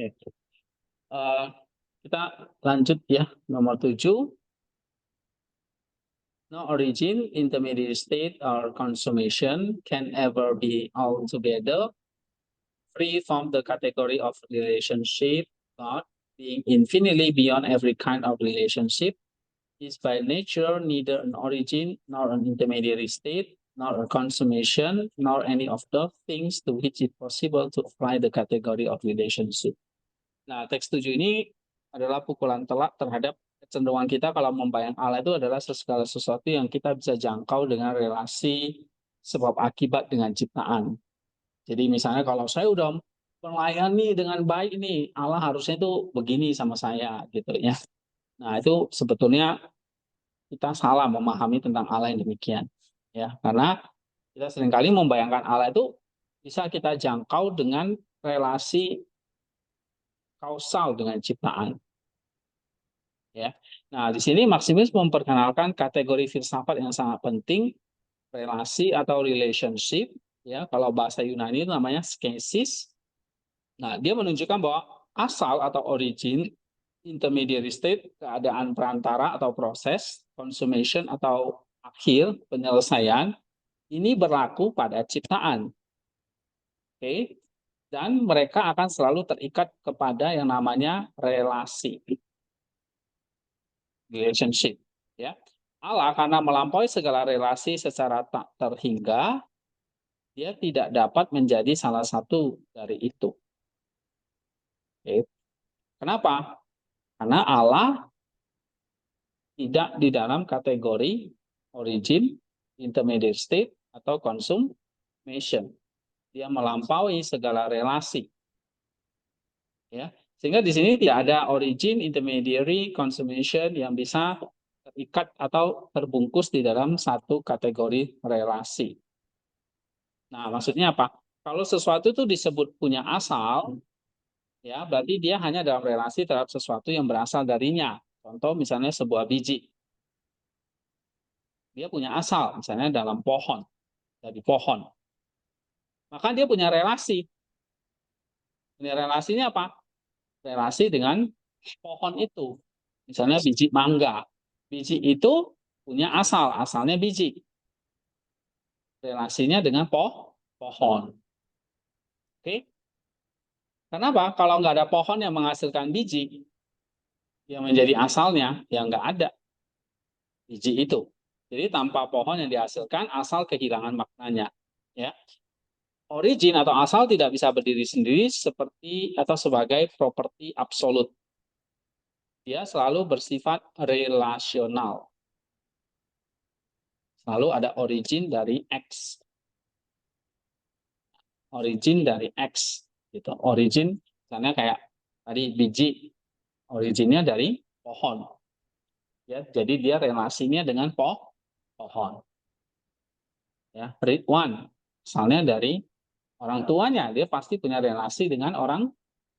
Oke. Eh, kita lanjut ya, nomor 7. No origin, intermediate state, or consummation can ever be altogether free from the category of relationship. God, being infinitely beyond every kind of relationship, is by nature neither an origin nor an intermediary state, nor a consummation, nor any of the things to which it possible to apply the category of relationship. Nah, teks 7 ini adalah pukulan telak terhadap kecenderungan kita kalau membayang Allah itu adalah segala sesuatu yang kita bisa jangkau dengan relasi sebab akibat dengan ciptaan. Jadi misalnya kalau saya udah melayani dengan baik nih, Allah harusnya itu begini sama saya gitu ya. Nah, itu sebetulnya kita salah memahami tentang Allah yang demikian. Ya, karena kita seringkali membayangkan Allah itu bisa kita jangkau dengan relasi kausal dengan ciptaan. Ya. Nah, di sini Maximus memperkenalkan kategori filsafat yang sangat penting, relasi atau relationship. Ya, kalau bahasa Yunani itu namanya skesis. Nah, dia menunjukkan bahwa asal atau origin, intermediary state, keadaan perantara atau proses, consummation atau akhir, penyelesaian, ini berlaku pada ciptaan. Oke? Dan mereka akan selalu terikat kepada yang namanya relasi. Relationship. Ya. Allah karena melampaui segala relasi secara tak terhingga, dia tidak dapat menjadi salah satu dari itu. Oke. Kenapa? Karena Allah tidak di dalam kategori origin, intermediate state, atau consummation. Dia melampaui segala relasi. Ya. Sehingga di sini tidak ada origin, intermediary, consummation yang bisa terikat atau terbungkus di dalam satu kategori relasi. Nah, maksudnya apa? Kalau sesuatu itu disebut punya asal, ya berarti dia hanya dalam relasi terhadap sesuatu yang berasal darinya. Contoh misalnya sebuah biji. Dia punya asal, misalnya dalam pohon, dari pohon. Maka dia punya relasi. Punya relasinya apa? Relasi dengan pohon itu. Misalnya biji mangga. Biji itu punya asal, asalnya biji. Relasinya dengan pohon. Oke? Kenapa? Kalau nggak ada pohon yang menghasilkan biji, yang menjadi asalnya, yang nggak ada biji itu. Jadi tanpa pohon yang dihasilkan, asal kehilangan maknanya. Ya. Origin atau asal tidak bisa berdiri sendiri seperti atau sebagai properti absolut. Dia selalu bersifat relasional. Selalu ada origin dari X. Origin dari X. Gitu. Origin, misalnya kayak tadi biji, originnya dari pohon. Ya, jadi dia relasinya dengan pohon. Ya, Ridwan, misalnya dari orang tuanya, dia pasti punya relasi dengan orang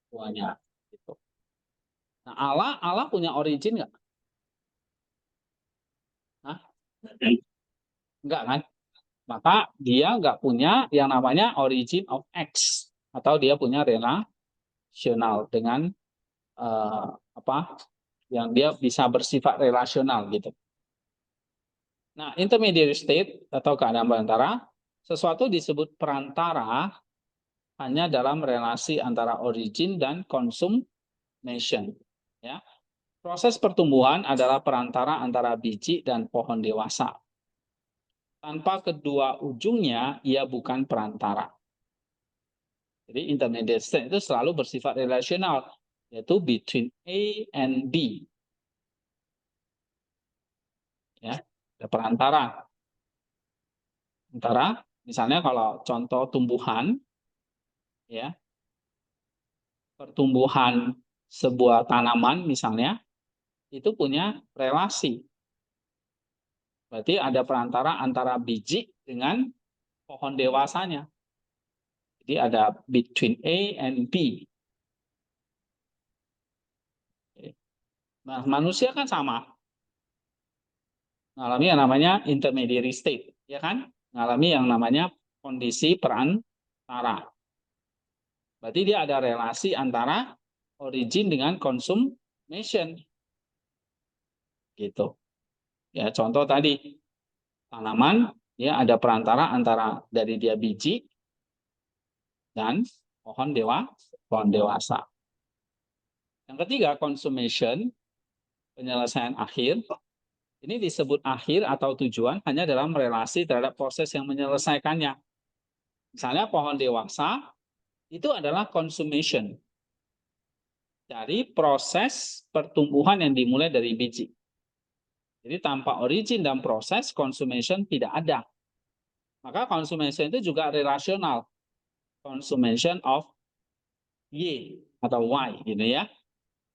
tuanya. Gitu. Nah, Allah punya origin nggak? Hah? Enggak kan? Maka dia nggak punya yang namanya origin of X, atau dia punya relasional dengan apa? Yang dia bisa bersifat relasional gitu. Nah, intermediate state atau keadaan perantara, sesuatu disebut perantara hanya dalam relasi antara origin dan consummation. Ya. Proses pertumbuhan adalah perantara antara biji dan pohon dewasa. Tanpa kedua ujungnya, ia bukan perantara. Jadi intermediate state itu selalu bersifat relasional, yaitu between A and B. Ya, ada perantara. Antara, misalnya kalau contoh tumbuhan, ya, pertumbuhan sebuah tanaman misalnya, itu punya relasi. Berarti ada perantara antara biji dengan pohon dewasanya. Jadi ada between A and B. Nah, manusia kan sama. Mengalami yang namanya intermediary state, ya kan? Mengalami yang namanya kondisi perantara. Berarti dia ada relasi antara origin dengan consummation. Gitu. Ya, contoh tadi tanaman ya ada perantara antara dari dia biji dan pohon dewasa. Yang ketiga, consummation, penyelesaian akhir. Ini disebut akhir atau tujuan hanya dalam relasi terhadap proses yang menyelesaikannya. Misalnya pohon dewasa itu adalah consummation dari proses pertumbuhan yang dimulai dari biji. Jadi tanpa origin dan proses, consummation tidak ada. Maka consummation itu juga relasional. Consummation of Y atau Y gitu ya.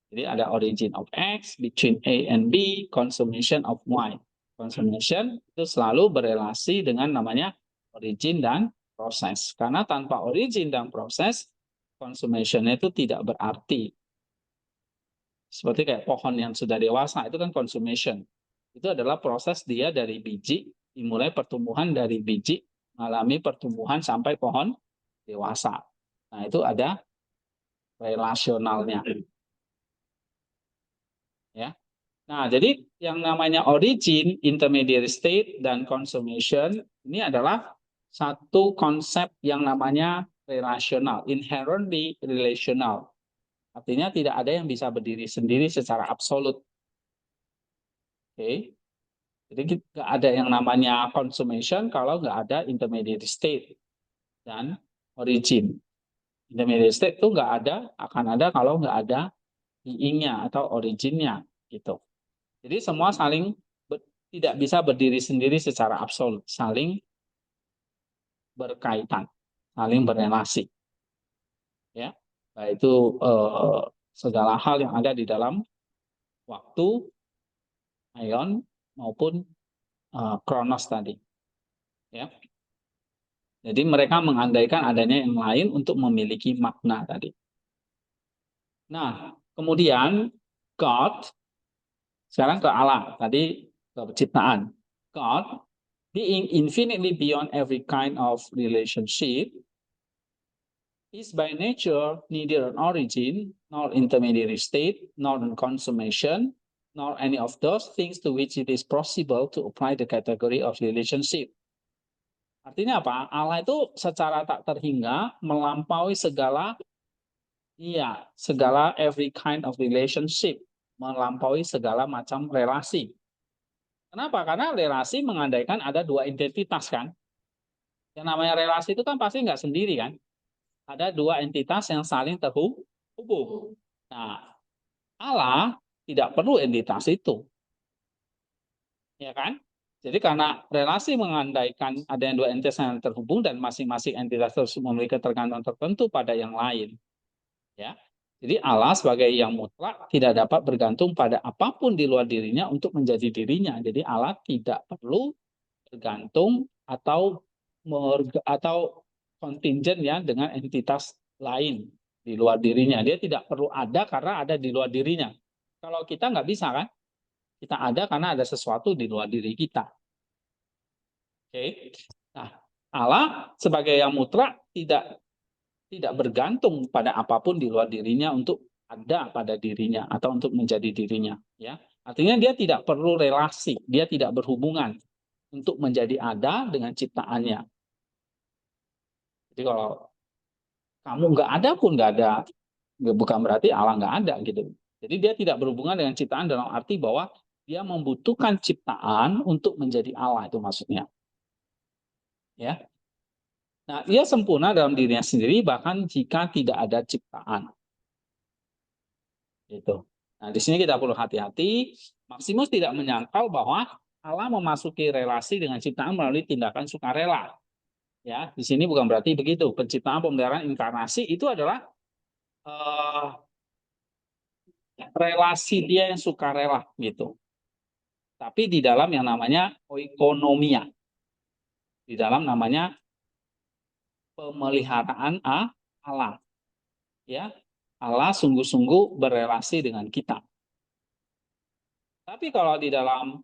Jadi ada origin of X between A and B, consummation of Y. Consummation itu selalu berelasi dengan namanya origin dan proses. Karena tanpa origin dan proses, consummation itu tidak berarti. Seperti kayak pohon yang sudah dewasa, itu kan consummation. Itu adalah proses dia dari biji, dimulai pertumbuhan dari biji, mengalami pertumbuhan sampai pohon dewasa. Nah, itu ada relasionalnya. Ya. Nah, jadi yang namanya origin, intermediate state, dan consummation ini adalah satu konsep yang namanya relational, inherently relational. Artinya tidak ada yang bisa berdiri sendiri secara absolut. Oke. Jadi nggak ada yang namanya consummation kalau nggak ada intermediate state dan origin. Intermediate state itu nggak ada, akan ada kalau nggak ada being-nya atau originnya gitu. Jadi semua tidak bisa berdiri sendiri secara absolut, saling berkaitan, saling berrelasi. Ya, baik itu segala hal yang ada di dalam waktu, ion maupun kronos tadi. Ya, jadi mereka mengandaikan adanya yang lain untuk memiliki makna tadi. Nah, kemudian God, sekarang ke Allah, tadi ke penciptaan. God, being infinitely beyond every kind of relationship, is by nature neither an origin, nor intermediary state, nor a consummation, nor any of those things to which it is possible to apply the category of relationship. Artinya apa? Allah itu secara tak terhingga melampaui segala every kind of relationship, melampaui segala macam relasi. Kenapa? Karena relasi mengandaikan ada dua identitas kan. Yang namanya relasi itu kan pasti nggak sendiri kan. Ada dua entitas yang saling terhubung. Nah, Allah tidak perlu entitas itu. Ya kan? Jadi karena relasi mengandaikan ada yang dua entitas yang terhubung dan masing-masing entitas tersebut memiliki ketergantungan tertentu pada yang lain. Ya. Jadi Allah sebagai yang mutlak tidak dapat bergantung pada apapun di luar dirinya untuk menjadi dirinya. Jadi Allah tidak perlu bergantung atau kontingen ya dengan entitas lain di luar dirinya. Dia tidak perlu ada karena ada di luar dirinya. Kalau kita nggak bisa kan? Kita ada karena ada sesuatu di luar diri kita. Oke. Nah, Allah sebagai yang mutlak tidak bergantung pada apapun di luar dirinya untuk ada pada dirinya atau untuk menjadi dirinya, ya. Artinya dia tidak perlu relasi, dia tidak berhubungan untuk menjadi ada dengan ciptaannya. Jadi kalau kamu nggak ada pun nggak ada, bukan berarti Allah nggak ada gitu. Jadi dia tidak berhubungan dengan ciptaan dalam arti bahwa dia membutuhkan ciptaan untuk menjadi Allah, itu maksudnya. Ya. Nah, ia sempurna dalam dirinya sendiri bahkan jika tidak ada ciptaan. Gitu. Nah, di sini kita perlu hati-hati. Maximus tidak menyangkal bahwa Allah memasuki relasi dengan ciptaan melalui tindakan sukarela. Ya, di sini bukan berarti begitu. Penciptaan, pemeliharaan, inkarnasi itu adalah relasi dia yang sukarela gitu. Tapi di dalam yang namanya oikonomia. Di dalam namanya pemeliharaan Allah. Ya, Allah sungguh-sungguh berelasi dengan kita. Tapi kalau di dalam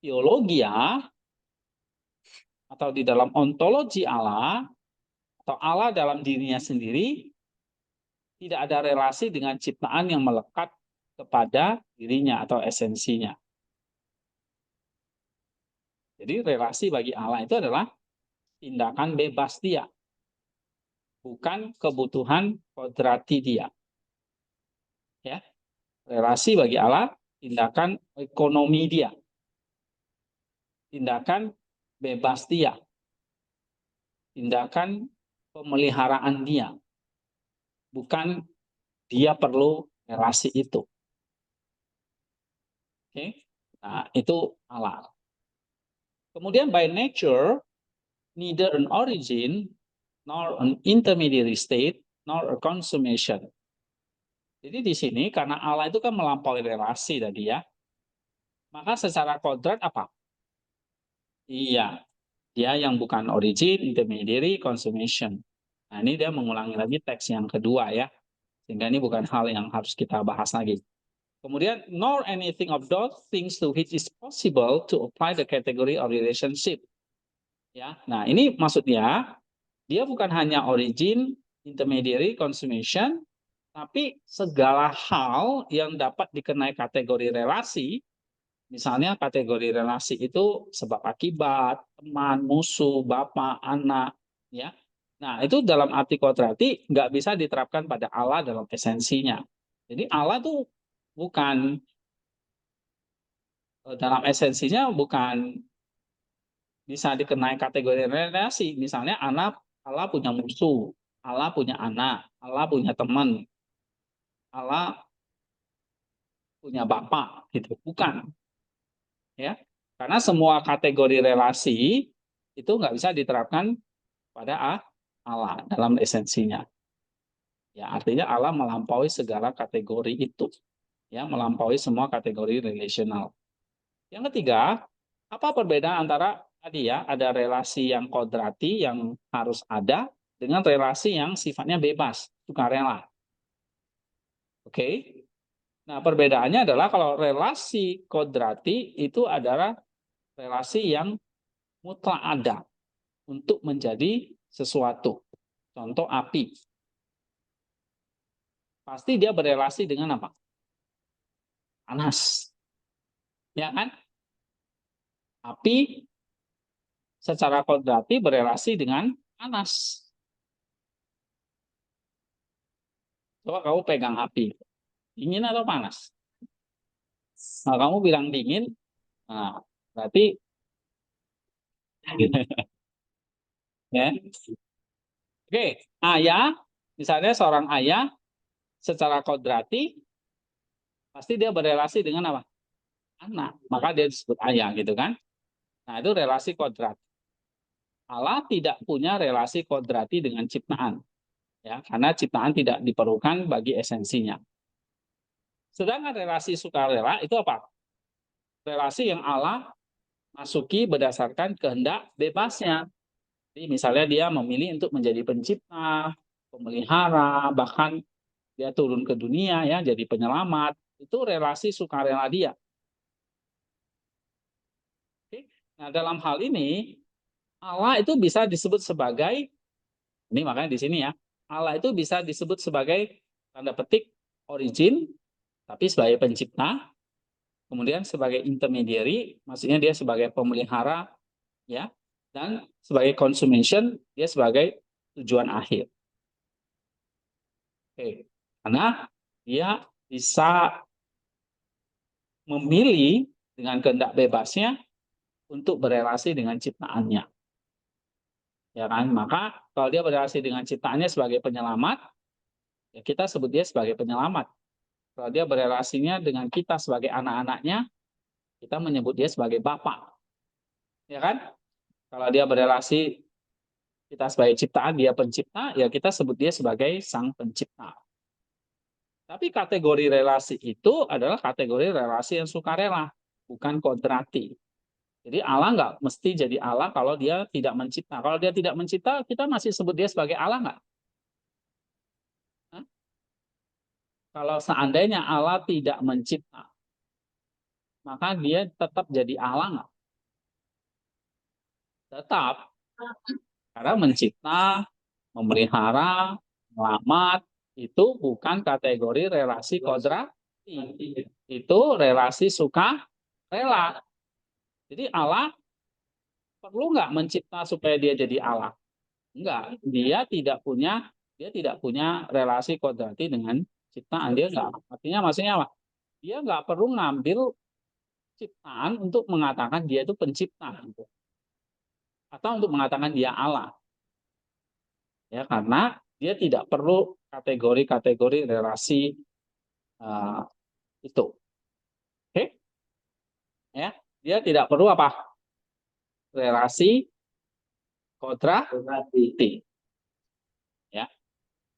teologi atau di dalam ontologi Allah atau Allah dalam dirinya sendiri, tidak ada relasi dengan ciptaan yang melekat kepada dirinya atau esensinya. Jadi relasi bagi Allah itu adalah tindakan bebas dia, bukan kebutuhan kodrati dia. Ya, relasi bagi Allah tindakan ekonomi dia, tindakan bebas dia, tindakan pemeliharaan dia, bukan dia perlu relasi itu. Oke, nah itu Allah. Kemudian by nature, neither an origin, nor an intermediary state, nor a consummation. Jadi di sini karena Allah itu kan melampaui relasi tadi ya, maka secara kodrat apa? Iya, dia yang bukan origin, intermediary, consummation. Nah ini dia mengulangi lagi teks yang kedua ya, sehingga ini bukan hal yang harus kita bahas lagi. Kemudian, nor anything of those things to which is possible to apply the category of relationship. Ya, nah ini maksudnya dia bukan hanya origin, intermediary, consummation, tapi segala hal yang dapat dikenai kategori relasi, misalnya kategori relasi itu sebab akibat, teman, musuh, bapak, anak, ya. Nah itu dalam arti kodrati nggak bisa diterapkan pada Allah dalam esensinya. Jadi Allah tuh bukan dalam esensinya bukan bisa dikenai kategori relasi. Misalnya Allah punya musuh, Allah punya anak, Allah punya teman, Allah punya bapak, gitu. Bukan, ya. Karena semua kategori relasi itu nggak bisa diterapkan pada Allah dalam esensinya. Ya, artinya Allah melampaui segala kategori itu, ya, melampaui semua kategori relasional. Yang ketiga, apa perbedaan antara tadi ya, ada relasi yang kodrati yang harus ada dengan relasi yang sifatnya bebas, sukarela. Oke. Nah, perbedaannya adalah kalau relasi kodrati itu adalah relasi yang mutlak ada untuk menjadi sesuatu. Contoh api. Pasti dia berelasi dengan apa? Panas. Ya kan? Api secara kodrati berelasi dengan panas. Coba kamu pegang api. Dingin atau panas? Nah, kamu bilang dingin, nah, berarti ya. Oke, ayah, misalnya seorang ayah secara kodrati pasti dia berelasi dengan apa? Anak. Maka dia disebut ayah gitu kan. Nah, itu relasi kodrat. Allah tidak punya relasi kodrati dengan ciptaan. Ya, karena ciptaan tidak diperlukan bagi esensinya. Sedangkan relasi sukarela itu apa? Relasi yang Allah masuki berdasarkan kehendak bebasnya. Jadi misalnya dia memilih untuk menjadi pencipta, pemelihara, bahkan dia turun ke dunia ya jadi penyelamat. Itu relasi sukarela dia. Oke. Nah, dalam hal ini Allah itu bisa disebut sebagai ini makanya di sini ya. Allah itu bisa disebut sebagai tanda petik origin tapi sebagai pencipta, kemudian sebagai intermediary, maksudnya dia sebagai pemelihara ya, dan sebagai consummation dia sebagai tujuan akhir. Oke. Karena dia bisa memilih dengan kehendak bebasnya untuk berelasi dengan ciptaannya. Ya kan? Maka kalau dia berelasi dengan ciptaannya sebagai penyelamat, ya kita sebut dia sebagai penyelamat. Kalau dia berelasinya dengan kita sebagai anak-anaknya, kita menyebut dia sebagai bapak. Ya kan? Kalau dia berelasi kita sebagai ciptaan, dia pencipta, ya kita sebut dia sebagai sang pencipta. Tapi kategori relasi itu adalah kategori relasi yang sukarela, bukan kodrati. Jadi Allah nggak mesti jadi Allah kalau dia tidak mencipta. Kalau dia tidak mencipta, kita masih sebut dia sebagai Allah nggak? Hah? Kalau seandainya Allah tidak mencipta, maka dia tetap jadi Allah nggak? Tetap. Karena mencipta, memelihara, menyelamat, itu bukan kategori relasi kodrati. Itu relasi suka rela. Jadi Allah perlu nggak mencipta supaya dia jadi Allah? Enggak, dia tidak punya relasi kodrati dengan ciptaan, dia enggak. Artinya maksudnya apa? Dia nggak perlu ngambil ciptaan untuk mengatakan dia itu pencipta gitu. Atau untuk mengatakan dia Allah. Ya, karena dia tidak perlu kategori-kategori relasi uh, itu. Oke? Ya, dia tidak perlu apa? Relasi kodrati. Ya.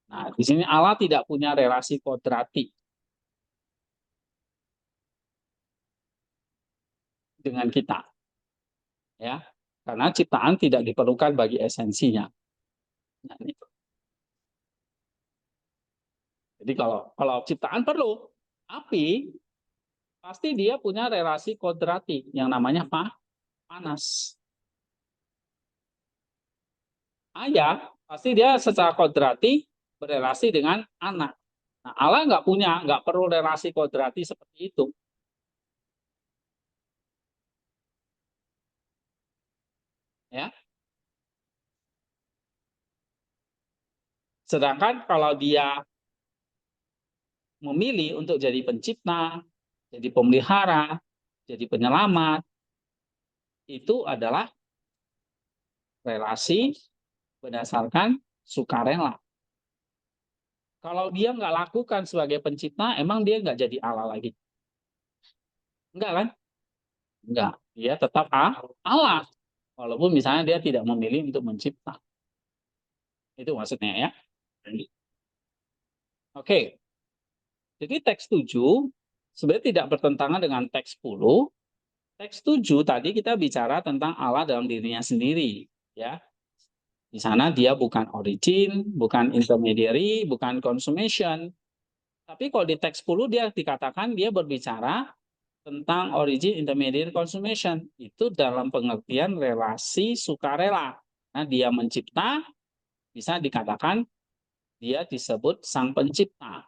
Nah, di sini Allah tidak punya relasi kodrati dengan kita. Ya. Karena ciptaan tidak diperlukan bagi esensinya. Nah, ini. Jadi kalau ciptaan perlu, tapi pasti dia punya relasi kodrati yang namanya panas. Ayah pasti dia secara kodrati berelasi dengan anak. Nah, Allah nggak perlu relasi kodrati seperti itu. Ya. Sedangkan kalau dia memilih untuk jadi pencipta, jadi pemelihara, jadi penyelamat, itu adalah relasi berdasarkan sukarela. Kalau dia nggak lakukan sebagai pencipta, emang dia nggak jadi Allah lagi? Enggak kan? Enggak. Dia tetap Allah. Walaupun misalnya dia tidak memilih untuk mencipta. Itu maksudnya ya. Oke. Jadi teks 7 sebenarnya tidak bertentangan dengan teks 10. Teks 7 tadi kita bicara tentang Allah dalam dirinya sendiri. Ya. Di sana dia bukan origin, bukan intermediary, bukan consummation. Tapi kalau di teks 10 dia dikatakan dia berbicara tentang origin, intermediary, consummation. Itu dalam pengertian relasi sukarela. Nah, dia mencipta, bisa dikatakan dia disebut sang pencipta.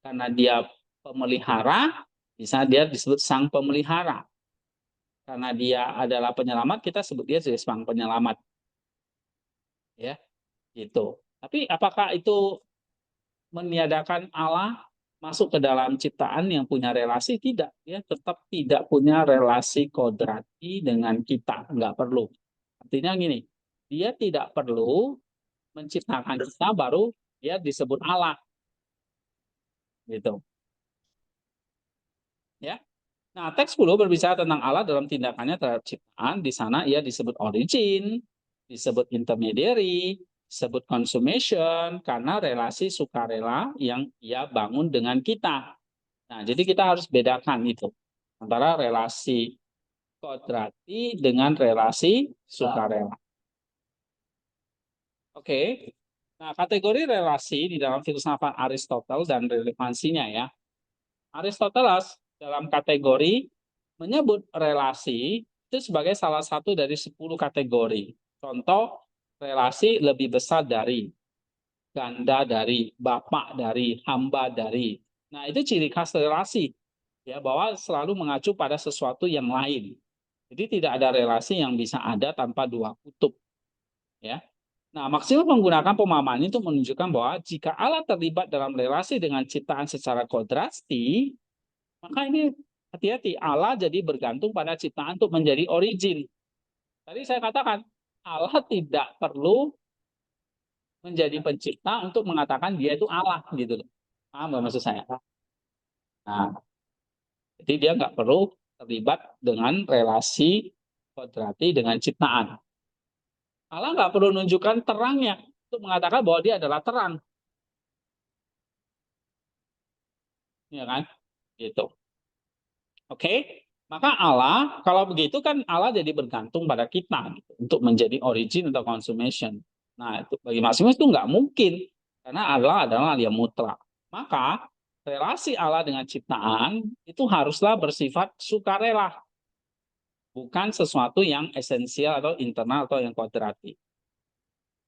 Karena dia pemelihara, bisa dia disebut sang pemelihara. Karena dia adalah penyelamat, kita sebut dia sebagai sang penyelamat. Ya, gitu. Tapi apakah itu meniadakan Allah masuk ke dalam ciptaan yang punya relasi? Tidak, dia tetap tidak punya relasi kodrati dengan kita, nggak perlu. Artinya gini, dia tidak perlu menciptakan kita baru dia disebut Allah, gitu. Ya. Nah, teks 10 berbicara tentang Allah dalam tindakannya terhadap ciptaan. Di sana ia disebut origin, disebut intermediary, disebut consummation karena relasi sukarela yang ia bangun dengan kita. Nah, jadi kita harus bedakan itu antara relasi kodrati dengan relasi sukarela. Oke. Nah, kategori relasi di dalam filsafat Aristoteles dan relevansinya ya. Aristoteles dalam kategori menyebut relasi itu sebagai salah satu dari 10 kategori. Contoh, relasi lebih besar dari, ganda dari, bapak dari, hamba dari. Nah, itu ciri khas relasi. Ya, bahwa selalu mengacu pada sesuatu yang lain. Jadi tidak ada relasi yang bisa ada tanpa dua kutub. Ya. Nah, Maximus menggunakan pemahaman itu menunjukkan bahwa jika Allah terlibat dalam relasi dengan ciptaan secara kodrasti, maka ini hati-hati, Allah jadi bergantung pada ciptaan untuk menjadi origin. Tadi saya katakan, Allah tidak perlu menjadi pencipta untuk mengatakan dia itu Allah gitu loh. Paham nggak maksud saya? Nah, jadi dia nggak perlu terlibat dengan relasi kodrati dengan ciptaan. Allah nggak perlu menunjukkan terangnya untuk mengatakan bahwa dia adalah terang. Ya kan? Gitu. Oke? Maka Allah, kalau begitu kan Allah jadi bergantung pada kita gitu, untuk menjadi origin atau consummation. Nah, itu bagi Maximus itu nggak mungkin. Karena Allah adalah yang mutlak. Maka relasi Allah dengan ciptaan itu haruslah bersifat sukarela. Bukan sesuatu yang esensial atau internal atau yang kodrati.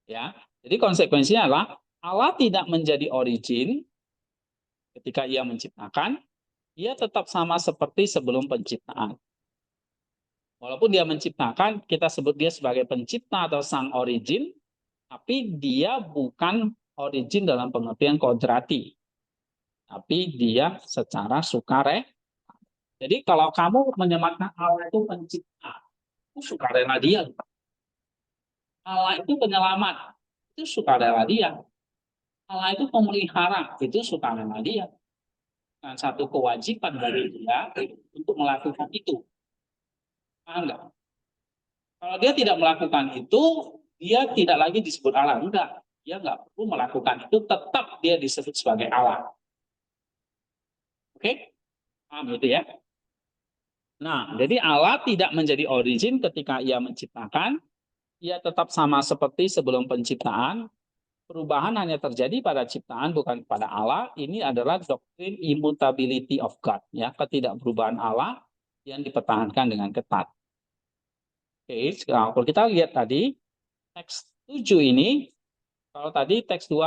Ya. Jadi konsekuensinya adalah Allah tidak menjadi origin ketika ia menciptakan, ia tetap sama seperti sebelum penciptaan. Walaupun dia menciptakan, kita sebut dia sebagai pencipta atau sang origin, tapi dia bukan origin dalam pengertian kodrati. Tapi dia secara sukarela. Jadi kalau kamu menyematkan Allah itu pencipta, itu sukarela dia. Allah itu penyelamat, itu sukarela dia. Allah itu pemelihara, itu sukarela dia. Dan satu kewajiban dari dia untuk melakukan itu. Paham enggak? Kalau dia tidak melakukan itu, dia tidak lagi disebut Allah. Enggak. Dia enggak perlu melakukan itu, tetap dia disebut sebagai Allah. Oke? Paham itu ya? Nah, jadi Allah tidak menjadi origin ketika ia menciptakan. Ia tetap sama seperti sebelum penciptaan. Perubahan hanya terjadi pada ciptaan, bukan pada Allah. Ini adalah doktrin immutability of God, ya, ketidakperubahan Allah yang dipertahankan dengan ketat. Oke, sekarang kalau kita lihat tadi teks 7 ini, kalau tadi teks 2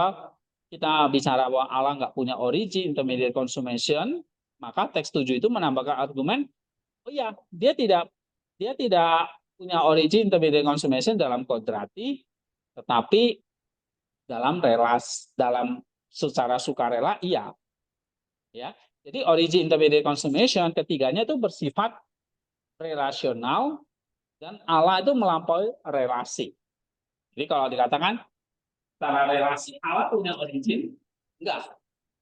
kita bicara bahwa Allah nggak punya origin, intermediate consummation, maka teks 7 itu menambahkan argumen, oh ya, dia tidak punya origin, intermediate consummation dalam kodrati, tetapi dalam secara sukarela iya, ya. Jadi origin, intermediate consummation ketiganya itu bersifat relasional dan Allah itu melampaui relasi. Jadi kalau dikatakan secara relasi Allah punya origin, enggak.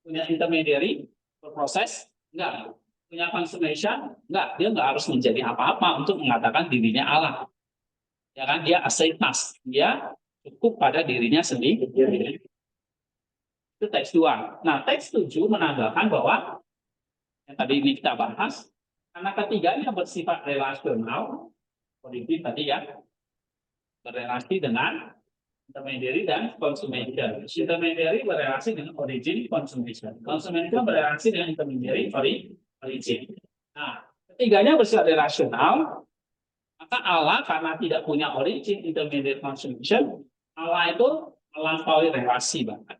Punya intermediary, berproses, enggak. Punya consummation, enggak. Dia enggak harus menjadi apa-apa untuk mengatakan dirinya Allah. Ya kan, dia aseitas, dia cukup pada dirinya sendiri. Itu teks 2. Nah, teks 7 menambahkan bahwa yang tadi ini kita bahas, karena ketiganya bersifat relasional, origin tadi ya, berrelasi dengan intermediary dan consummation. Intermediary berrelasi dengan origin, consummation. Consummation berrelasi dengan intermediary, origin. Nah, ketiganya bersifat relasional, maka Allah karena tidak punya origin, intermediate, consummation, Allah itu melampaui relasi bahkan.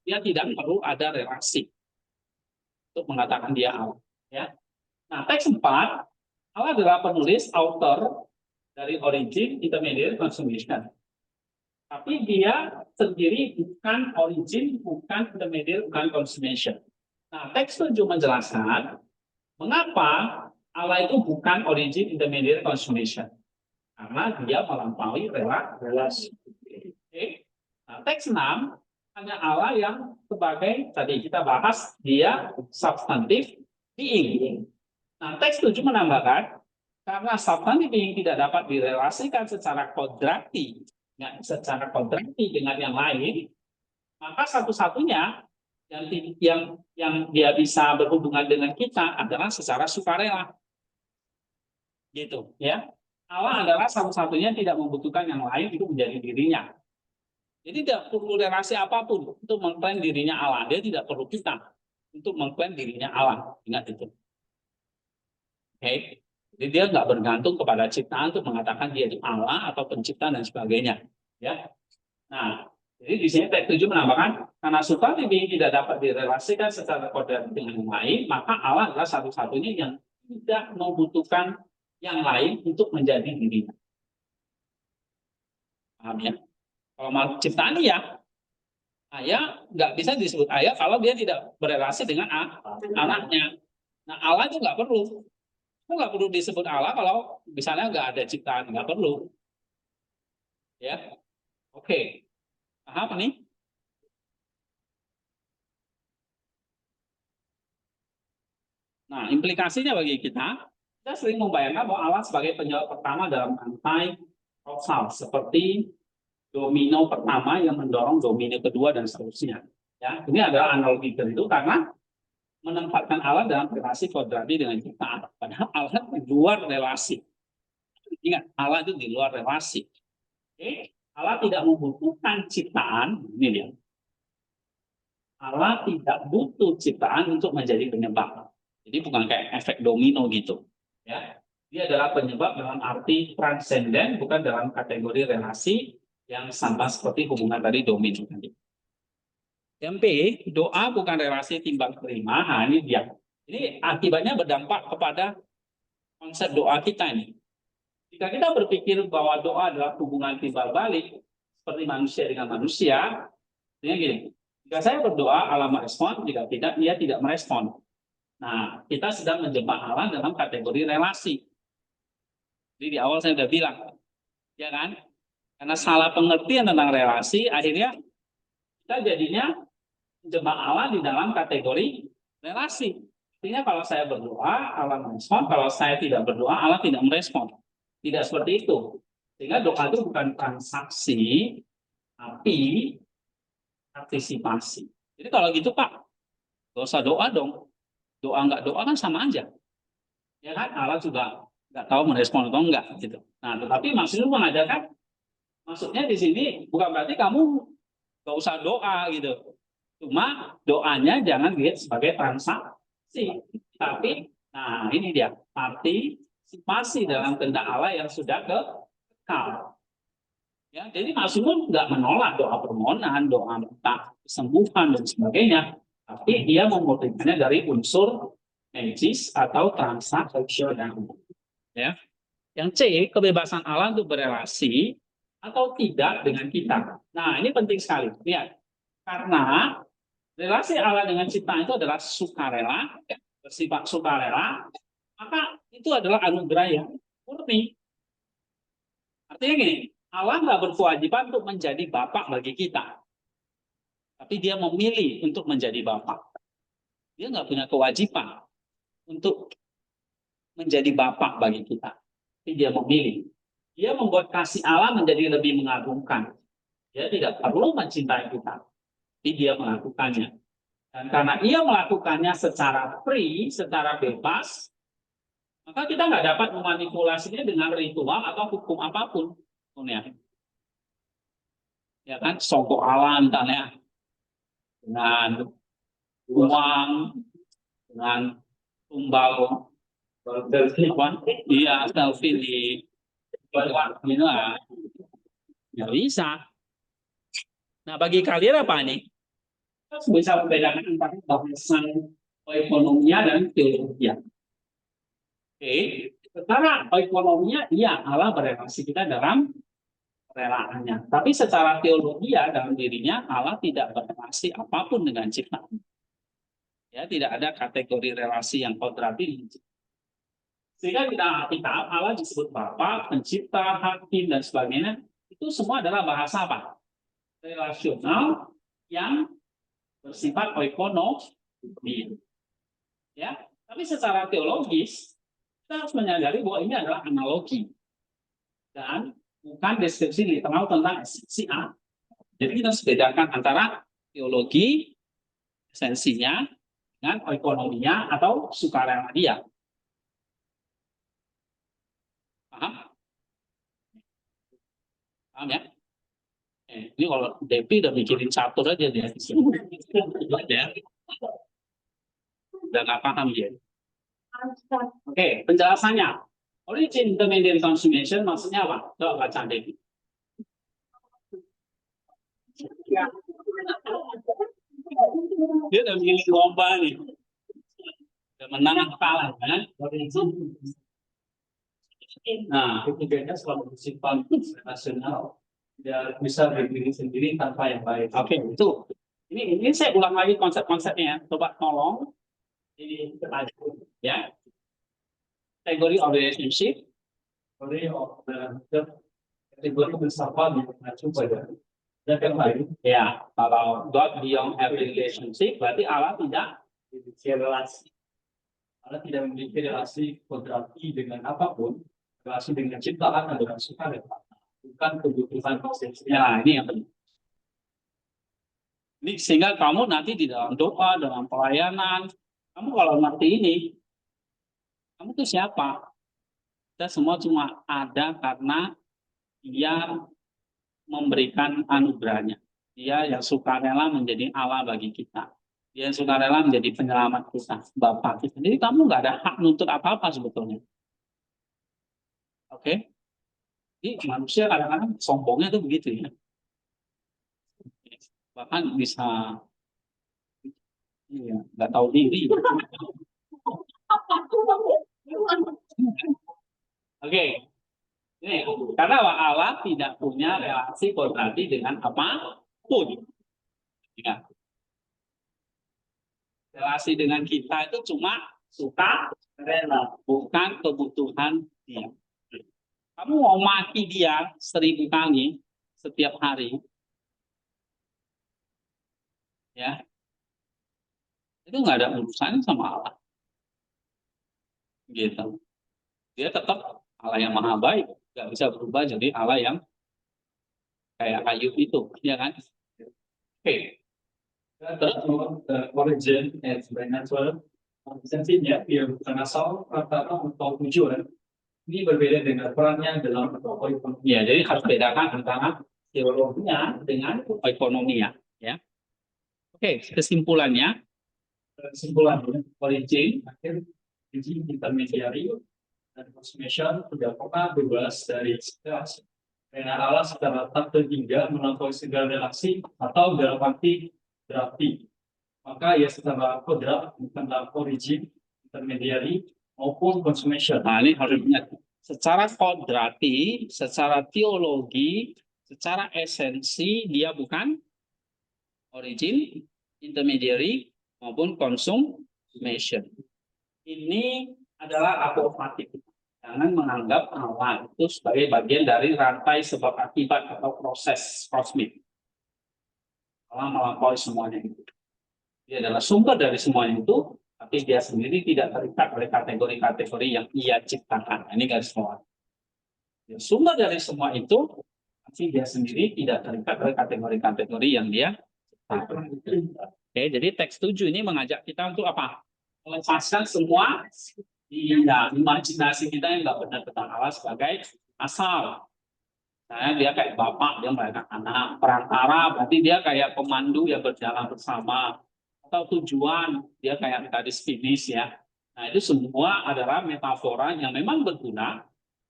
Dia tidak perlu ada relasi untuk mengatakan dia Allah. Ya. Nah, teks 4, Allah adalah penulis, author dari origin, intermediate, consummation. Tapi dia sendiri bukan origin, bukan intermediate, bukan consummation. Nah, teks 7 menjelaskan mengapa Allah itu bukan origin, intermediate, consummation. Karena dia melampaui relasi. Oke. Nah, teks 6 hanya Allah yang sebagai tadi kita bahas dia substantif being. Nah, teks 7 menambahkan karena substantif being tidak dapat direlasikan secara kodrati, ya, secara kodrati dengan yang lain, maka satu-satunya yang dia bisa berhubungan dengan kita adalah secara sukarela. Gitu, ya. Allah adalah satu-satunya tidak membutuhkan yang lain itu menjadi dirinya. Jadi tidak perlu relasi apapun untuk mengklaim dirinya Allah. Dia tidak perlu kita untuk mengklaim dirinya Allah. Ingat itu. Oke. Jadi dia nggak bergantung kepada ciptaan untuk mengatakan dia itu Allah atau pencipta dan sebagainya. Ya. Nah, jadi di sini teks 7 menambahkan karena substantif ini tidak dapat direlasikan secara kodrati dengan yang lain, maka Allah adalah satu-satunya yang tidak membutuhkan yang lain untuk menjadi dirinya. Paham ya? Kalau mau ciptaan ya, ayah nggak bisa disebut ayah kalau dia tidak berrelasi dengan anaknya. Nah, Allah itu nggak perlu. Itu nggak perlu disebut Allah kalau misalnya nggak ada ciptaan, nggak perlu. Ya, oke. Paham nih? Nah, implikasinya bagi kita sering membayangkan bahwa Allah sebagai penyebab pertama dalam rantai kausal, seperti domino pertama yang mendorong domino kedua dan seterusnya. Ya, ini adalah analogi itu karena menempatkan Allah dalam relasi kodrati dengan ciptaan. Padahal Allah di luar relasi. Ingat, Allah itu di luar relasi. Oke? Allah tidak membutuhkan ciptaan. Ini dia. Allah tidak butuh ciptaan untuk menjadi penyebab. Jadi bukan kayak efek domino gitu. Ya, dia adalah penyebab dalam arti transenden, bukan dalam kategori relasi. yang sama seperti hubungan tadi domain tadi. Yang P, doa bukan relasi timbang terima. Nah, ini dia. Ini akibatnya berdampak kepada konsep doa kita ini. Jika kita berpikir bahwa doa adalah hubungan timbal balik seperti manusia dengan manusia, artinya gini. Jika saya berdoa, Allah merespon. Jika tidak, dia tidak merespon. Nah, kita sedang menjebak Allah dalam kategori relasi. Jadi di awal saya sudah bilang, ya kan? Karena salah pengertian tentang relasi, akhirnya kita jadinya menjebak Allah di dalam kategori relasi. Artinya kalau saya berdoa, Allah merespon. Kalau saya tidak berdoa, Allah tidak merespon. Tidak seperti itu. Sehingga doa itu bukan transaksi, tapi partisipasi. Jadi kalau gitu Pak, gak usah doa dong. Doa nggak doa kan sama aja. Ya kan? Allah juga nggak tahu merespon atau enggak gitu. Nah, tetapi maksudnya mengajarkan, maksudnya di sini bukan berarti kamu nggak usah doa gitu. Cuma doanya jangan dilihat sebagai transaksi, tapi nah ini dia partisipasi dalam kehendak Allah yang sudah kekal. Ya, jadi maksudnya nggak menolak doa permohonan, doa minta kesembuhan dan sebagainya, tapi dia memurnikannya dari unsur magis atau transaksional. Ya. Yang C, kebebasan Allah untuk berelasi atau tidak dengan kita. Nah, ini penting sekali. Lihat, karena relasi Allah dengan ciptaan itu adalah sukarela, bersifat sukarela, maka itu adalah anugerah yang murni. Artinya gini, Allah nggak berkewajiban untuk menjadi bapak bagi kita, tapi dia memilih untuk menjadi bapak. Dia nggak punya kewajiban untuk menjadi bapak bagi kita, tapi dia memilih. Dia membuat kasih Allah menjadi lebih mengagumkan. Dia tidak perlu mencintai kita, tapi dia melakukannya. Dan karena ia melakukannya secara free, secara bebas, maka kita nggak dapat memanipulasinya dengan ritual atau hukum apapun. Ya kan, sogok alam misalnya, dengan uang, dengan tumbal, iya selfie di gitu lah, nggak bisa. Nah bagi kalian apa nih? Kita bisa membedakan antara bahasan ekonominya dan teologinya. Oke, secara ekonominya, iya Allah berelasi kita dalam relaannya. Tapi secara teologi ya dalam dirinya Allah tidak berelasi apapun dengan ciptaan. Ya, tidak ada kategori relasi yang kodratif. Sehingga di dalam Alkitab Allah disebut Bapa, Pencipta, Hakim dan sebagainya. Itu semua adalah bahasa apa? Relasional yang bersifat oikonomi. Ya, tapi secara teologis kita harus menyadari bahwa ini adalah analogi dan bukan deskripsi literal tentang esensi A. Jadi kita harus bedakan antara teologi esensinya dengan ekonominya atau sukarela dia. Paham? Paham ya? Ini kalau Depi udah mikirin satu aja dia. Ya. Udah nggak paham dia. Oke, penjelasannya. Origin intermediate consummation maksudnya apa? Coba baca Depi. Dia udah milih lomba nih. Udah menang atau kalah kan? Nah, ketiganya selalu bersifat nasional. Dia bisa berdiri sendiri tanpa yang baik. Oke, itu. Ini saya ulang lagi konsep-konsepnya. Coba tolong ini kita ya. Kategori of relationship, kategori of kategori bersama mengacu pada yang lain. Ya, kalau God beyond every relationship, berarti Allah tidak memiliki relasi. Allah tidak memiliki relasi kodrati dengan apapun, relasi dengan ciptaan dan dengan sukarela, bukan kebutuhan esensial. Nah, ini yang penting. Ini sehingga kamu nanti di dalam doa, dalam pelayanan, kamu kalau ngerti ini, kamu tuh siapa? Kita semua cuma ada karena dia memberikan anugerahnya. Dia yang sukarela menjadi Allah bagi kita. Dia yang sukarela menjadi penyelamat kita, Bapak kita. Jadi kamu nggak ada hak nuntut apa-apa sebetulnya. Oke? Jadi manusia kadang-kadang sombongnya tuh begitu ya. Bahkan bisa iya, nggak tahu diri. Oke, ini karena Allah tidak punya relasi kodrati dengan apapun. Ya. Relasi dengan kita itu cuma suka rela, bukan kebutuhan dia. Kamu mau maki dia 1000 kali setiap hari, ya itu nggak ada urusan sama Allah. Gitu. Dia tetap Allah yang maha baik, nggak bisa berubah jadi Allah yang kayak Ayub itu, ya kan? Oke. Terus origin and supernatural esensinya dia bukan asal rata-rata atau tujuan. Ini berbeda dengan perannya dalam ekonomi. Ya, jadi harus bedakan antara teologinya dengan ekonominya. Ya, oke. Kesimpulannya, origin, akhir, biji, intermediary, dan consummation tidak pernah bebas dari relasi. Karena Allah secara tak terhingga melampaui segala relasi atau dalam arti berarti. Maka ya secara kodrat tentang origin, intermediary, maupun consummation. Nah, ini harus ingat. Secara kodrati, secara teologi, secara esensi, dia bukan origin, intermediary, maupun consummation. Ini adalah apofatik. Jangan menganggap Allah itu sebagai bagian dari rantai sebab akibat atau proses kosmik. Allah melampaui semuanya itu. Dia adalah sumber dari semuanya itu, tapi dia sendiri tidak terikat oleh kategori-kategori yang ia ciptakan. Ini garis bawah. Sumber dari semua itu, tapi dia sendiri tidak terikat oleh kategori-kategori yang dia ciptakan. Oke, jadi teks 7 ini mengajak kita untuk apa? Melepaskan semua imajinasi kita yang nggak benar tentang Allah sebagai asal. Nah, dia kayak bapak, dia melahirkan anak. Perantara, berarti dia kayak pemandu yang berjalan bersama. Atau tujuan, dia kayak gadis finish ya. Nah, itu semua adalah metafora yang memang berguna,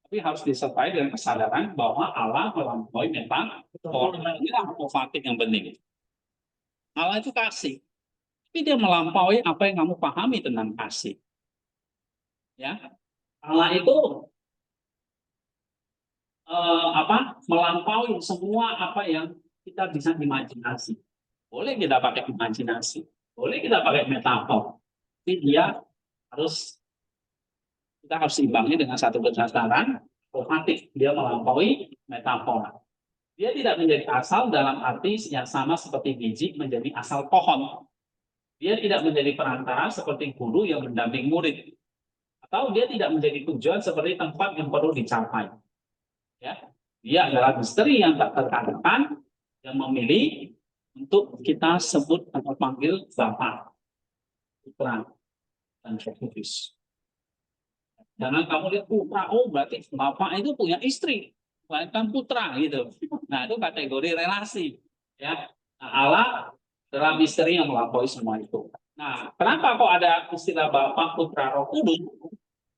tapi harus disertai dengan kesadaran bahwa Allah melampaui metafora. Inilah apofatik yang penting. Allah itu kasih, tapi dia melampaui apa yang kamu pahami tentang kasih. Ya, Allah itu melampaui semua apa yang kita bisa imajinasi. Boleh kita pakai imajinasi, boleh kita pakai metafor, tapi kita harus imbangi dengan satu kesadaran otomatis dia melampaui metafora. Dia tidak menjadi asal dalam arti yang sama seperti biji menjadi asal pohon. Dia tidak menjadi perantara seperti guru yang mendamping murid. Atau dia tidak menjadi tujuan seperti tempat yang perlu dicapai. Ya, dia adalah misteri yang tak terkatakan yang memilih untuk kita sebut atau panggil Bapa, Putra, dan Roh Kudus. Jangan kamu lihat putra, oh berarti Bapak itu punya istri, bahkan putra gitu. Nah, itu kategori relasi. Ya, nah, Allah adalah misteri yang melampaui semua itu. Nah, kenapa kok ada istilah Bapa, Putra, Roh Kudus?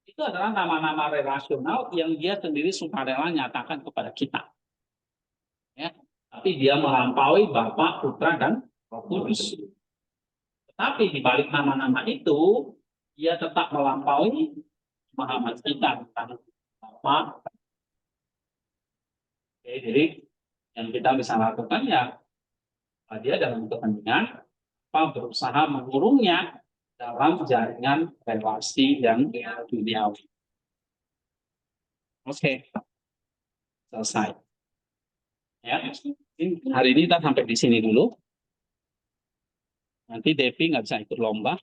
Itu adalah nama-nama relasional yang dia sendiri sukarela nyatakan kepada kita. Ya, tapi dia melampaui Bapa, Putra, dan Roh Kudus. Tetapi di balik nama-nama itu, dia tetap melampaui pemahaman kita tentang Bapa. Oke, jadi yang kita bisa lakukan ya dia dalam kepentingan berusaha mengurungnya dalam jaringan relasi yang duniawi. Oke, selesai. Ya, hari ini kita sampai di sini dulu. Nanti Devi nggak bisa ikut lomba.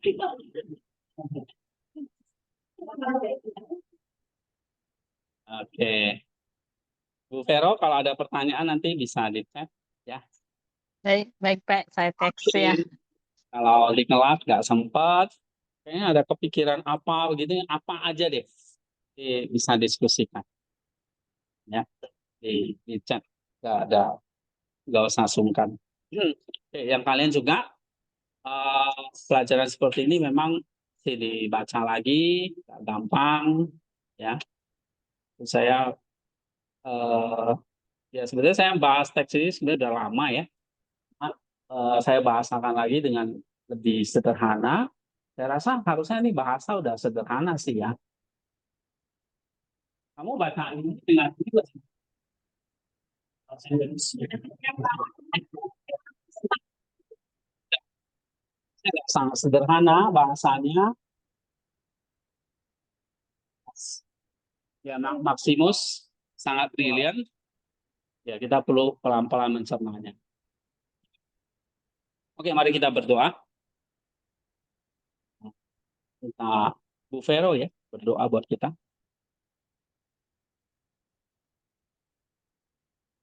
Oke, Bu Vero, kalau ada pertanyaan nanti bisa di chat ya. Baik Pak, saya teks ya. Kalau di kelas nggak sempat, kayaknya ada kepikiran apa begitu, apa aja deh bisa diskusikan ya di chat, nggak usah sungkan. Oke, yang kalian juga pelajaran seperti ini memang dibaca lagi, gampang ya. Saya eh ya sebenarnya saya bahas teks ini sebenarnya udah lama ya. Cuma, saya bahasakan lagi dengan lebih sederhana. Saya rasa harusnya ini bahasa udah sederhana sih ya. Kamu baca ini dengan juga sih, bahasa Indonesia. Sangat sederhana bahasanya. Ya, Maximus sangat brilian. Ya, kita perlu pelan-pelan mencernanya. Oke, mari kita berdoa. Kita Bu Vero ya, berdoa buat kita.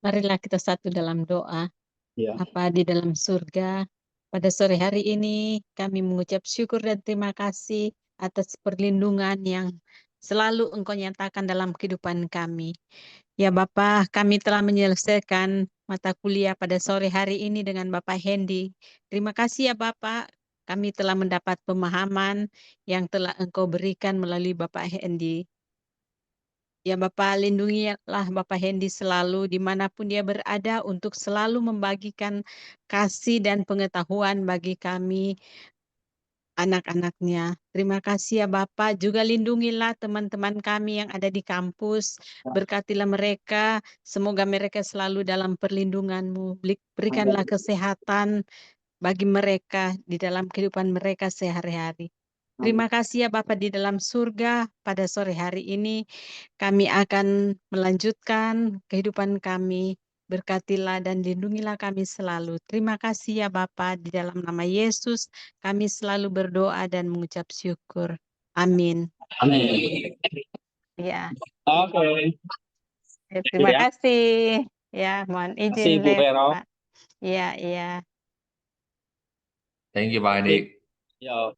Marilah kita satu dalam doa. Ya, Bapa di dalam surga, pada sore hari ini kami mengucap syukur dan terima kasih atas perlindungan yang selalu Engkau nyatakan dalam kehidupan kami. Ya Bapa, kami telah menyelesaikan mata kuliah pada sore hari ini dengan Bapak Hendy. Terima kasih ya Bapak, kami telah mendapat pemahaman yang telah Engkau berikan melalui Bapak Hendy. Ya Bapak, lindungilah Bapak Hendy selalu dimanapun dia berada untuk selalu membagikan kasih dan pengetahuan bagi kami anak-anaknya. Terima kasih ya Bapak, juga lindungilah teman-teman kami yang ada di kampus, berkatilah mereka, semoga mereka selalu dalam perlindungan-Mu. Berikanlah kesehatan bagi mereka di dalam kehidupan mereka sehari-hari. Terima kasih ya Bapak di dalam surga, pada sore hari ini kami akan melanjutkan kehidupan kami. Berkatilah dan lindungilah kami selalu. Terima kasih ya Bapa, di dalam nama Yesus kami selalu berdoa dan mengucap syukur. Amin. amin. Ya, Oke, terima ya. kasih. Ya, mohon Terima kasih izin Bu live, Vero. Pak. Iya, iya. Thank you, Pak Oke, Andi. ya.